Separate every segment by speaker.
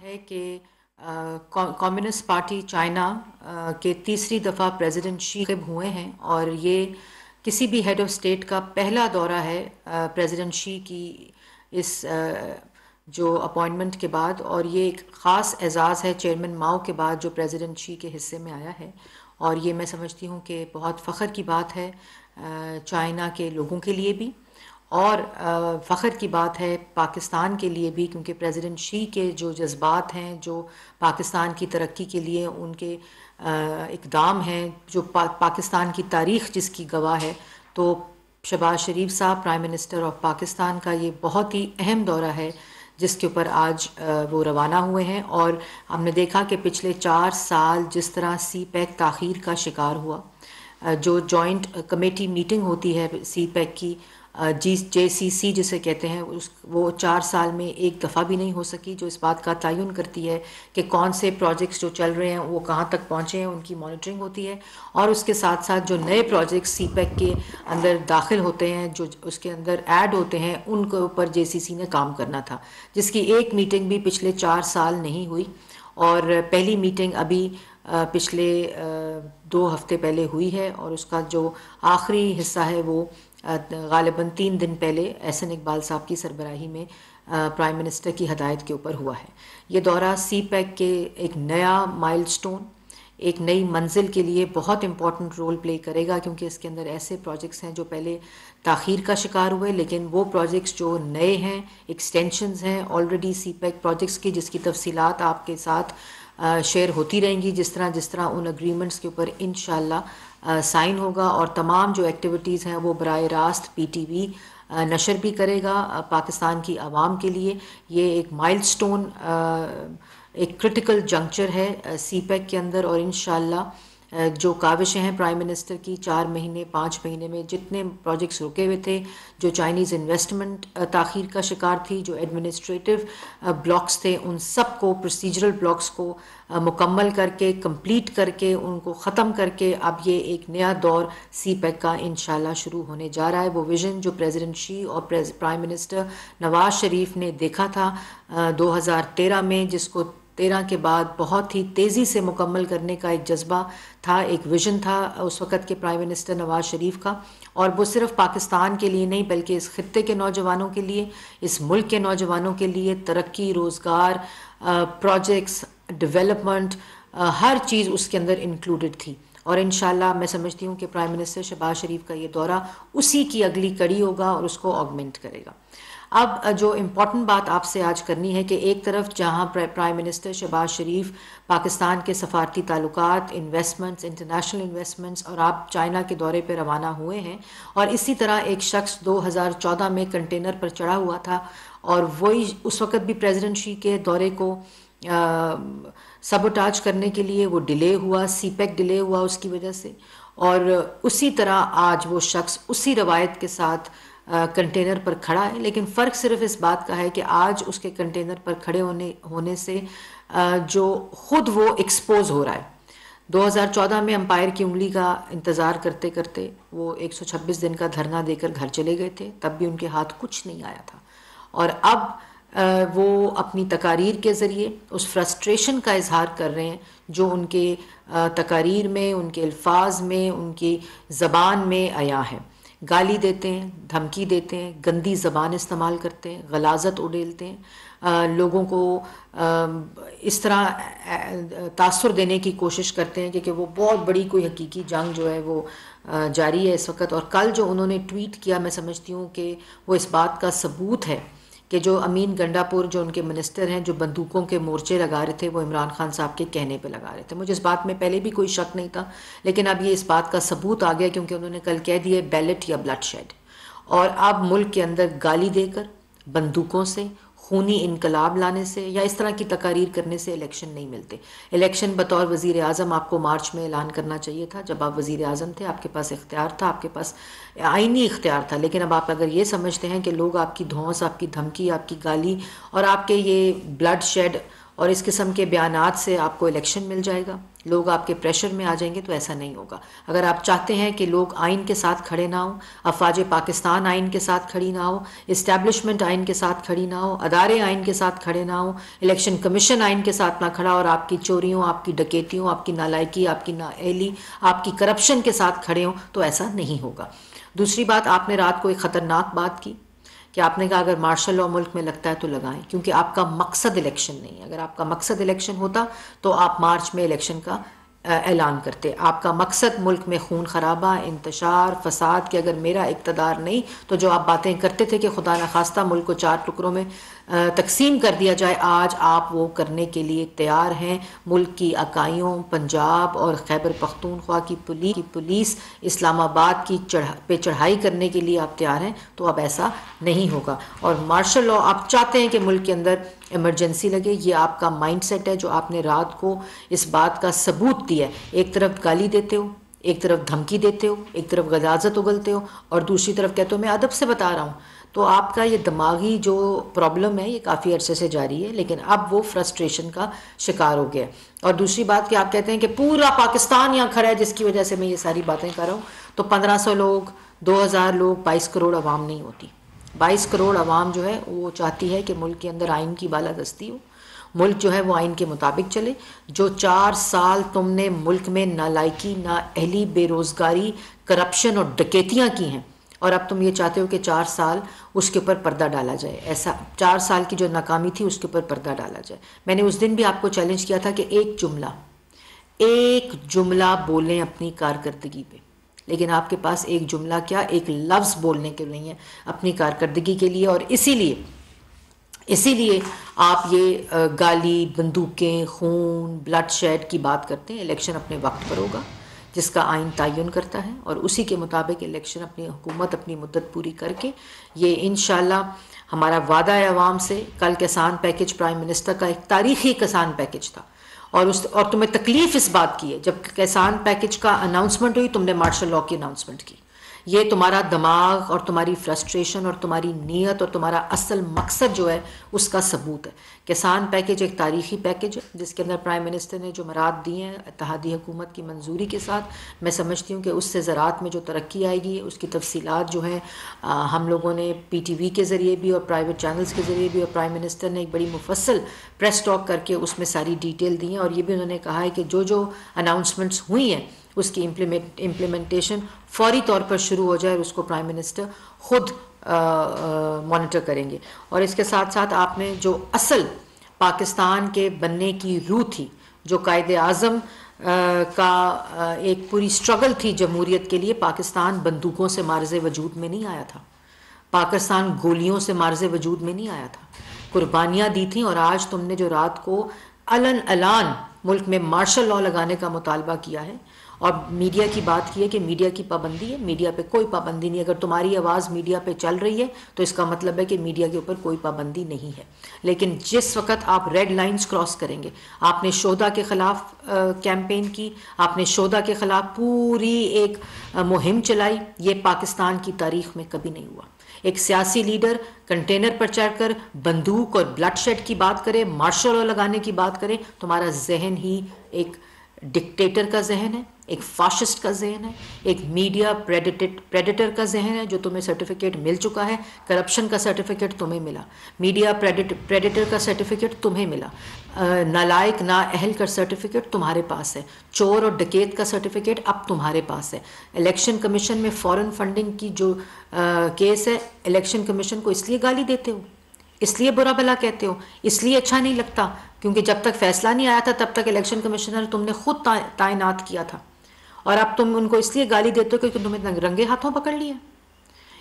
Speaker 1: ہے کہ communist party China کے تیسری دفعہ پریزیڈنٹ شی ہوئے ہیں اور یہ کسی بھی ہیڈ آف اسٹیٹ کا پہلا دورہ ہے پریزیڈنٹ شی کی اس جو اپوائنٹمنٹ کے بعد، اور یہ ایک خاص اعزاز ہے چیئرمین ماؤ کے بعد جو پریزیڈنٹ شی کے حصے میں آیا ہے، اور یہ میں سمجھتی ہوں کہ بہت فخر کی بات ہے چائنا کے لوگوں کے لیے بھی، اور فخر کی بات ہے پاکستان کے لیے بھی، کیونکہ پریزیڈنٹ شی کے جو جذبات ہیں، جو پاکستان کی ترقی کے لیے ان کے اقدام ہیں، جو پاکستان کی تاریخ جس کی گواہ ہے، تو شہباز شریف صاحب پرائم منسٹر آف پاکستان کا یہ بہت ہی اہم دورہ ہے جس کے اوپر آج وہ روانہ ہوئے ہیں۔ اور ہم نے دیکھا کہ پچھلے 4 سال جس طرح سی پیک تاخیر کا شکار ہوا، جو جوائنٹ کمیٹی میٹنگ ہوتی ہے سی پیک کی، جے سی سی جسے کہتے ہیں، وہ 4 سال میں ایک دفعہ بھی نہیں ہو سکی، جو اس بات کا تعین کرتی ہے کہ کون سے پروجیکٹس جو چل رہے ہیں وہ کہاں تک پہنچے ہیں، ان کی مانیٹرنگ ہوتی ہے، اور اس کے ساتھ ساتھ جو نئے پروجیکٹس سی پیک کے اندر داخل ہوتے ہیں، جو اس کے اندر ایڈ ہوتے ہیں، ان کے اوپر جے سی سی نے کام کرنا تھا، جس کی ایک میٹنگ بھی پچھلے 4 سال نہیں ہوئی، اور پہلی میٹنگ ابھی پچھلے 2 ہفتے پہلے ہوئی ہے، اور اس کا جو آخری حصہ ہے وہ غالباً 3 دن پہلے احسن اقبال صاحب کی سربراہی میں پرائم منسٹر کی ہدایت کے اوپر ہوا ہے۔ یہ دورہ سی پیک کے ایک نیا مائل سٹون، ایک نئی منزل کے لیے بہت امپورٹنٹ رول پلے کرے گا، کیونکہ اس کے اندر ایسے پروجیکٹس ہیں جو پہلے تاخیر کا شکار ہوئے، لیکن وہ پروجیکٹس جو نئے ہیں، ایکسٹینشنز ہیں آلریڈی سی پیک پروجیکٹس کی، جس کی تفصیلات آپ کے ساتھ شیئر ہوتی رہیں گی جس طرح ان اگریمنٹس کے اوپر انشاءاللہ سائن ہوگا، اور تمام جو ایکٹیویٹیز ہیں وہ براہ راست پی ٹی وی نشر بھی کرے گا پاکستان کی عوام کے لیے۔ یہ ایک مائل سٹون، ایک کرٹیکل جنکچر ہے سی پیک کے اندر، اور انشاءاللہ جو کاوشیں ہیں پرائم منسٹر کی 4 مہینے 5 مہینے میں جتنے پروجیکٹس رکے ہوئے تھے، جو چائنیز انویسٹمنٹ تاخیر کا شکار تھی، جو ایڈمنسٹریٹو بلاکس تھے، ان سب کو پروسیجرل بلاکس کو مکمل کر کے کمپلیٹ کر کے ان کو ختم کر کے اب یہ ایک نیا دور سی پیک کا انشاءاللہ شروع ہونے جا رہا ہے۔ وہ ویژن جو پریزیڈنٹ شی اور پرائم منسٹر نواز شریف نے دیکھا تھا 2013 میں، جس کو 13 کے بعد بہت ہی تیزی سے مکمل کرنے کا ایک جذبہ تھا، ایک ویژن تھا اس وقت کے پرائم منسٹر نواز شریف کا، اور وہ صرف پاکستان کے لیے نہیں بلکہ اس خطے کے نوجوانوں کے لیے، اس ملک کے نوجوانوں کے لیے ترقی، روزگار، پروجیکٹس، ڈیولپمنٹ، ہر چیز اس کے اندر انکلوڈڈ تھی، اور انشاءاللہ میں سمجھتی ہوں کہ پرائم منسٹر شہباز شریف کا یہ دورہ اسی کی اگلی کڑی ہوگا اور اس کو آگمنٹ کرے گا۔ اب جو امپورٹنٹ بات آپ سے آج کرنی ہے کہ ایک طرف جہاں پرائم منسٹر شہباز شریف پاکستان کے سفارتی تعلقات، انویسٹمنٹس، انٹرنیشنل انویسٹمنٹس، اور آپ چائنا کے دورے پہ روانہ ہوئے ہیں، اور اسی طرح ایک شخص 2014 میں کنٹینر پر چڑھا ہوا تھا، اور وہی اس وقت بھی پریزیڈنٹ شی کے دورے کو سبوٹاج کرنے کے لیے وہ ڈیلے ہوا، سی پیک ڈیلے ہوا اس کی وجہ سے، اور اسی طرح آج وہ شخص اسی روایت کے ساتھ کنٹینر پر کھڑا ہے، لیکن فرق صرف اس بات کا ہے کہ آج اس کے کنٹینر پر کھڑے ہونے سے جو خود وہ ایکسپوز ہو رہا ہے۔ 2014 میں امپائر کی انگلی کا انتظار کرتے کرتے وہ 126 دن کا دھرنا دے کر گھر چلے گئے تھے، تب بھی ان کے ہاتھ کچھ نہیں آیا تھا، اور اب وہ اپنی تقاریر کے ذریعے اس فرسٹریشن کا اظہار کر رہے ہیں جو ان کے تقاریر میں، ان کے الفاظ میں، ان کی زبان میں عیاں ہے۔ گالی دیتے ہیں، دھمکی دیتے ہیں، گندی زبان استعمال کرتے ہیں، غلاظت اڈیلتے ہیں، لوگوں کو اس طرح تاثر دینے کی کوشش کرتے ہیں کہ وہ بہت بڑی کوئی حقیقی جنگ جو ہے وہ جاری ہے اس وقت۔ اور کل جو انہوں نے ٹویٹ کیا، میں سمجھتی ہوں کہ وہ اس بات کا ثبوت ہے کہ جو امین گنڈا پور جو ان کے منسٹر ہیں، جو بندوقوں کے مورچے لگا رہے تھے، وہ عمران خان صاحب کے کہنے پہ لگا رہے تھے۔ مجھے اس بات میں پہلے بھی کوئی شک نہیں تھا، لیکن اب یہ اس بات کا ثبوت آ گیا کیونکہ انہوں نے کل کہہ دیے بیلٹ یا بلڈ شیڈ، اور اب ملک کے اندر گالی دے کر، بندوقوں سے، خونی انقلاب لانے سے یا اس طرح کی تقاریر کرنے سے الیکشن نہیں ملتے۔ الیکشن بطور وزیر اعظم آپ کو مارچ میں اعلان کرنا چاہیے تھا، جب آپ وزیر اعظم تھے، آپ کے پاس اختیار تھا، آپ کے پاس آئینی اختیار تھا، لیکن اب آپ اگر یہ سمجھتے ہیں کہ لوگ آپ کی دھونس، آپ کی دھمکی، آپ کی گالی اور آپ کے یہ بلڈ شیڈ اور اس قسم کے بیانات سے آپ کو الیکشن مل جائے گا، لوگ آپ کے پریشر میں آ جائیں گے، تو ایسا نہیں ہوگا۔ اگر آپ چاہتے ہیں کہ لوگ آئین کے ساتھ کھڑے نہ ہوں، افواج پاکستان آئین کے ساتھ کھڑی نہ ہو، اسٹیبلشمنٹ آئین کے ساتھ کھڑی نہ ہو، ادارے آئین کے ساتھ کھڑے نہ ہوں، الیکشن کمیشن آئین کے ساتھ نہ کھڑا، اور آپ کی چوریوں، آپ کی ڈکیتیوں، آپ کی نالائکی، آپ کی نااہلی، آپ کی کرپشن کے ساتھ کھڑے ہوں، تو ایسا نہیں ہوگا۔ دوسری بات، آپ نے رات کو ایک خطرناک بات کی کہ آپ نے کہا اگر مارشل لاء ملک میں لگتا ہے تو لگائیں، کیونکہ آپ کا مقصد الیکشن نہیں ہے۔ اگر آپ کا مقصد الیکشن ہوتا تو آپ مارچ میں الیکشن کا اعلان کرتے۔ آپ کا مقصد ملک میں خون خرابہ، انتشار، فساد، کہ اگر میرا اقتدار نہیں تو جو آپ باتیں کرتے تھے کہ خدا نخواستہ ملک کو 4 ٹکڑوں میں تقسیم کر دیا جائے، آج آپ وہ کرنے کے لیے تیار ہیں۔ ملک کی اکائیوں، پنجاب اور خیبر پختونخوا کی پولیس اسلام آباد کی پہ چڑھائی کرنے کے لیے آپ تیار ہیں، تو اب ایسا نہیں ہوگا۔ اور مارشل لاء آپ چاہتے ہیں کہ ملک کے اندر ایمرجنسی لگے، یہ آپ کا مائنڈ سیٹ ہے جو آپ نے رات کو اس بات کا ثبوت دیا ہے۔ ایک طرف گالی دیتے ہو، ایک طرف دھمکی دیتے ہو، ایک طرف غلاظت اگلتے ہو، اور دوسری طرف کہتے ہو میں ادب سے بتا رہا ہوں۔ تو آپ کا یہ دماغی جو پرابلم ہے یہ کافی عرصے سے جاری ہے، لیکن اب وہ فرسٹریشن کا شکار ہو گیا ہے۔ اور دوسری بات کہ آپ کہتے ہیں کہ پورا پاکستان یہاں کھڑا ہے جس کی وجہ سے میں یہ ساری باتیں کر رہا ہوں، تو 1500 لوگ، 2000 لوگ، 22 کروڑ عوام نہیں ہوتی۔ 22 کروڑ عوام جو ہے وہ چاہتی ہے کہ ملک کے اندر آئین کی بالادستی ہو، ملک جو ہے وہ آئین کے مطابق چلے۔ جو 4 سال تم نے ملک میں نالائکی، نااہلی، بے روزگاری، کرپشن اور ڈکیتیاں کی ہیں، اور اب تم یہ چاہتے ہو کہ 4 سال اس کے اوپر پردہ ڈالا جائے، ایسا 4 سال کی جو ناکامی تھی اس کے اوپر پردہ ڈالا جائے۔ میں نے اس دن بھی آپ کو چیلنج کیا تھا کہ ایک جملہ بولیں اپنی کارکردگی پہ، لیکن آپ کے پاس ایک جملہ کیا، ایک لفظ بولنے کے نہیں ہے اپنی کارکردگی کے لیے، اور اسی لیے آپ یہ گالی، بندوقیں، خون، بلڈ شیڈ کی بات کرتے ہیں۔ الیکشن اپنے وقت پر ہوگا جس کا آئین تعین کرتا ہے، اور اسی کے مطابق الیکشن اپنی حکومت اپنی مدت پوری کر کے، یہ انشاءاللہ ہمارا وعدہ ہے عوام سے۔ کل کسان پیکج پرائم منسٹر کا ایک تاریخی کسان پیکج تھا، اور تمہیں تکلیف اس بات کی ہے جب کسان پیکج کا اناؤنسمنٹ ہوئی تم نے مارشل لاء کی اناؤنسمنٹ کی۔ یہ تمہارا دماغ اور تمہاری فرسٹریشن اور تمہاری نیت اور تمہارا اصل مقصد جو ہے اس کا ثبوت ہے۔ کسان پیکج ایک تاریخی پیکج ہے جس کے اندر پرائم منسٹر نے جو مراد دی ہیں اتحادی حکومت کی منظوری کے ساتھ، میں سمجھتی ہوں کہ اس سے زراعت میں جو ترقی آئے گی، اس کی تفصیلات جو ہیں ہم لوگوں نے پی ٹی وی کے ذریعے بھی اور پرائیویٹ چینلز کے ذریعے بھی، اور پرائم منسٹر نے ایک بڑی مفصل پریس ٹاک کر کے اس میں ساری ڈیٹیل دی ہیں، اور یہ بھی انہوں نے کہا ہے کہ جو اناؤنسمنٹس ہوئی ہیں اس کی امپلیمنٹیشن فوری طور پر شروع ہو جائے، اور اس کو پرائم منسٹر خود مانیٹر کریں گے۔ اور اس کے ساتھ ساتھ آپ نے جو اصل پاکستان کے بننے کی روح تھی، جو قائد اعظم کا ایک پوری سٹرگل تھی جمہوریت کے لیے، پاکستان بندوقوں سے مارز وجود میں نہیں آیا تھا، پاکستان گولیوں سے مارز وجود میں نہیں آیا تھا، قربانیاں دی تھیں۔ اور آج تم نے جو رات کو اعلان ملک میں مارشل لاء لگانے کا مطالبہ کیا ہے، اور میڈیا کی بات کی ہے کہ میڈیا کی پابندی ہے، میڈیا پہ کوئی پابندی نہیں۔ اگر تمہاری آواز میڈیا پہ چل رہی ہے تو اس کا مطلب ہے کہ میڈیا کے اوپر کوئی پابندی نہیں ہے۔ لیکن جس وقت آپ ریڈ لائنز کراس کریں گے، آپ نے شہداء کے خلاف کیمپین کی، آپ نے شہداء کے خلاف پوری ایک مہم چلائی، یہ پاکستان کی تاریخ میں کبھی نہیں ہوا۔ ایک سیاسی لیڈر کنٹینر پر چڑھ کر بندوق اور بلڈ شیڈ کی بات کرے، مارشل لاء لگانے کی بات کرے، تمہارا ذہن ہی ایک ڈکٹیٹر کا ذہن ہے، ایک فاشسٹ کا ذہن ہے، ایک میڈیا پریڈیٹر کا ذہن ہے، جو تمہیں سرٹیفکیٹ مل چکا ہے۔ کرپشن کا سرٹیفکیٹ تمہیں ملا، میڈیا پریڈیٹر کا سرٹیفکیٹ تمہیں ملا، نالائق نااہل کا سرٹیفکیٹ تمہارے پاس ہے، چور اور ڈکیت کا سرٹیفکیٹ اب تمہارے پاس ہے۔ الیکشن کمیشن میں فورن فنڈنگ کی جو کیس ہے، الیکشن کمیشن کو اس لیے گالی دیتے ہو، اس لیے برا بھلا کہتے ہو، اس لیے اچھا نہیں لگتا کیونکہ جب تک فیصلہ نہیں آیا تھا تب تک الیکشن کمیشنر تم نے خود تعینات کیا تھا، اور اب تم ان کو اس لیے گالی دیتے ہو کیونکہ تمہیں رنگے ہاتھوں پکڑ لیا۔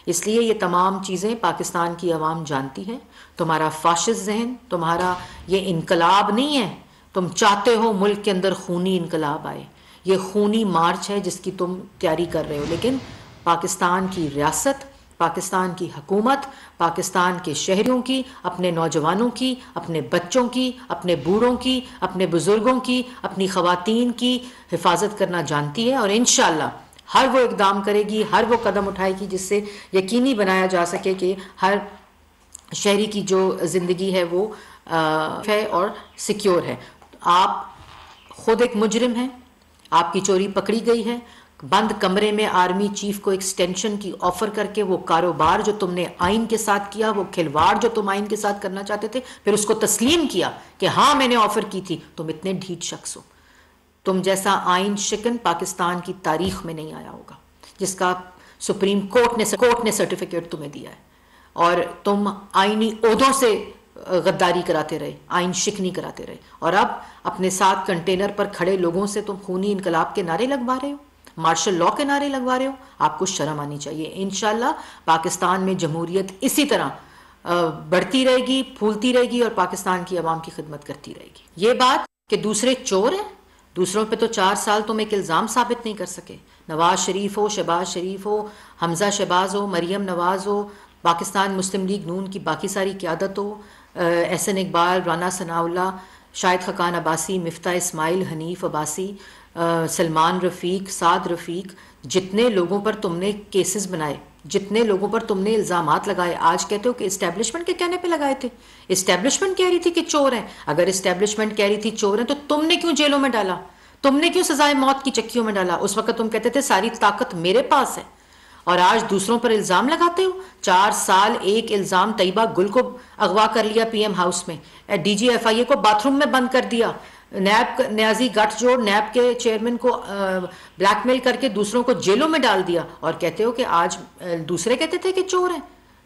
Speaker 1: اس لیے یہ تمام چیزیں پاکستان کی عوام جانتی ہے۔ تمہارا فاشسٹ ذہن، تمہارا یہ انقلاب نہیں ہے، تم چاہتے ہو ملک کے اندر خونی انقلاب آئے، یہ خونی مارچ ہے جس کی تم تیاری کر رہے ہو۔ لیکن پاکستان کی ریاست، پاکستان کی حکومت، پاکستان کے شہریوں کی، اپنے نوجوانوں کی، اپنے بچوں کی، اپنے بوڑھوں کی، اپنے بزرگوں کی، اپنی خواتین کی حفاظت کرنا جانتی ہے، اور انشاءاللہ ہر وہ اقدام کرے گی، ہر وہ قدم اٹھائے گی جس سے یقینی بنایا جا سکے کہ ہر شہری کی جو زندگی ہے وہ ہے اور سیکیور ہے. آپ خود ایک مجرم ہیں, آپ کی چوری پکڑی گئی ہے, بند کمرے میں آرمی چیف کو ایکسٹینشن کی آفر کر کے وہ کاروبار جو تم نے آئین کے ساتھ کیا, وہ کھلواڑ جو تم آئین کے ساتھ کرنا چاہتے تھے, پھر اس کو تسلیم کیا کہ ہاں میں نے آفر کی تھی. تم اتنے ڈھیٹ شخص ہو. تم جیسا آئین شکن پاکستان کی تاریخ میں نہیں آیا ہوگا, جس کا سپریم کورٹ نے سرٹیفکیٹ تمہیں دیا ہے. اور تم آئینی عہدوں سے غداری کراتے رہے, آئین شکنی کراتے رہے, اور اب اپنے ساتھ کنٹینر پر کھڑے لوگوں سے تم خونی انقلاب کے نعرے لگوا رہے ہو, مارشل لاء کے نعرے لگوا رہے ہو. آپ کو شرم آنی چاہیے. انشاءاللہ پاکستان میں جمہوریت اسی طرح بڑھتی رہے گی, پھولتی رہے گی, اور پاکستان کی عوام کی خدمت کرتی رہے گی. یہ بات کہ دوسرے چور ہیں, دوسروں پہ تو 4 سال تم ایک الزام ثابت نہیں کر سکے. نواز شریف ہو, شہباز شریف ہو, حمزہ شہباز ہو, مریم نواز ہو, پاکستان مسلم لیگ نون کی باقی ساری قیادت ہو, احسن اقبال, رانا ثناء اللہ, شاہد خاقان عباسی, مفتاح اسماعیل, حنیف عباسی, سلمان رفیق, سعد رفیق, جتنے لوگوں پر تم نے کیسز بنائے, جتنے لوگوں پر تم نے الزامات لگائے, آج کہتے ہو کہ اسٹیبلشمنٹ کے کہنے پہ لگائے تھے. اسٹیبلشمنٹ کہہ رہی تھی کہ چور ہیں. اگر اسٹیبلشمنٹ کہہ رہی تھی چور ہیں تو تم نے کیوں جیلوں میں ڈالا, تم نے کیوں سزائے موت کی چکیوں میں ڈالا؟ اس وقت تم کہتے تھے ساری طاقت میرے پاس ہے, اور آج دوسروں پر الزام لگاتے ہو. 4 سال ایک الزام, طیبہ گل کو اغوا کر لیا پی ایم ہاؤس میں, ڈی جی ایف آئی اے کو باتھ روم میں بند کر دیا, نیب نیازی گٹھ جوڑ نیب کے چیئرمین کو بلیک میل کر کے دوسروں کو جیلوں میں ڈال دیا, اور کہتے ہو کہ آج دوسرے کہتے تھے کہ چور ہیں.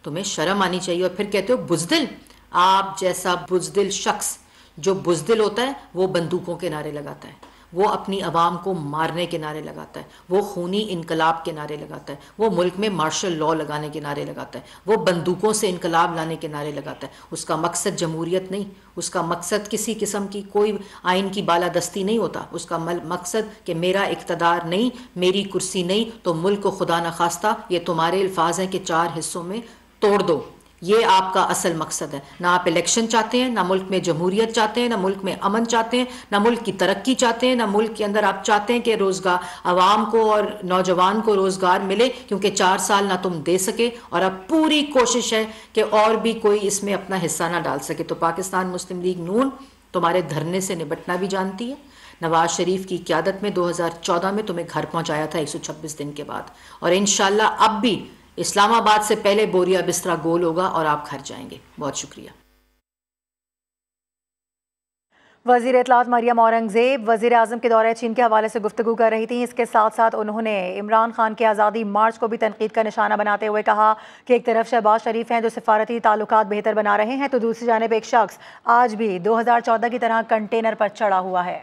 Speaker 1: تمہیں شرم آنی چاہیے. اور پھر کہتے ہو بزدل. آپ جیسا بزدل شخص, جو بزدل ہوتا ہے وہ بندوقوں کے نعرے لگاتا ہے, وہ اپنی عوام کو مارنے کے نعرے لگاتا ہے, وہ خونی انقلاب کے نعرے لگاتا ہے, وہ ملک میں مارشل لاء لگانے کے نعرے لگاتا ہے, وہ بندوقوں سے انقلاب لانے کے نعرے لگاتا ہے. اس کا مقصد جمہوریت نہیں, اس کا مقصد کسی قسم کی کوئی آئین کی بالادستی نہیں ہوتا. اس کا مقصد کہ میرا اقتدار نہیں, میری کرسی نہیں, تو ملک کو خدا نخواستہ, یہ تمہارے الفاظ ہیں کہ 4 حصوں میں توڑ دو. یہ آپ کا اصل مقصد ہے. نہ آپ الیکشن چاہتے ہیں, نہ ملک میں جمہوریت چاہتے ہیں, نہ ملک میں امن چاہتے ہیں, نہ ملک کی ترقی چاہتے ہیں, نہ ملک کے اندر آپ چاہتے ہیں کہ روزگار عوام کو اور نوجوان کو روزگار ملے, کیونکہ 4 سال نہ تم دے سکے, اور اب پوری کوشش ہے کہ اور بھی کوئی اس میں اپنا حصہ نہ ڈال سکے. تو پاکستان مسلم لیگ نون تمہارے دھرنے سے نبٹنا بھی جانتی ہے. نواز شریف کی قیادت میں 2014 میں تمہیں گھر پہنچایا تھا 126 دن کے بعد, اور انشاءاللہ اب بھی اسلام آباد سے پہلے بوریا بسترا گول ہوگا اور آپ گھر جائیں گے. بہت شکریہ.
Speaker 2: وزیر اطلاعات مریم اورنگزیب وزیر اعظم کے دورہ چین کے حوالے سے گفتگو کر رہی تھیں. اس کے ساتھ ساتھ انہوں نے عمران خان کے آزادی مارچ کو بھی تنقید کا نشانہ بناتے ہوئے کہا کہ ایک طرف شہباز شریف ہیں جو سفارتی تعلقات بہتر بنا رہے ہیں, تو دوسری جانب ایک شخص آج بھی 2014 کی طرح کنٹینر پر چڑھا ہوا ہے.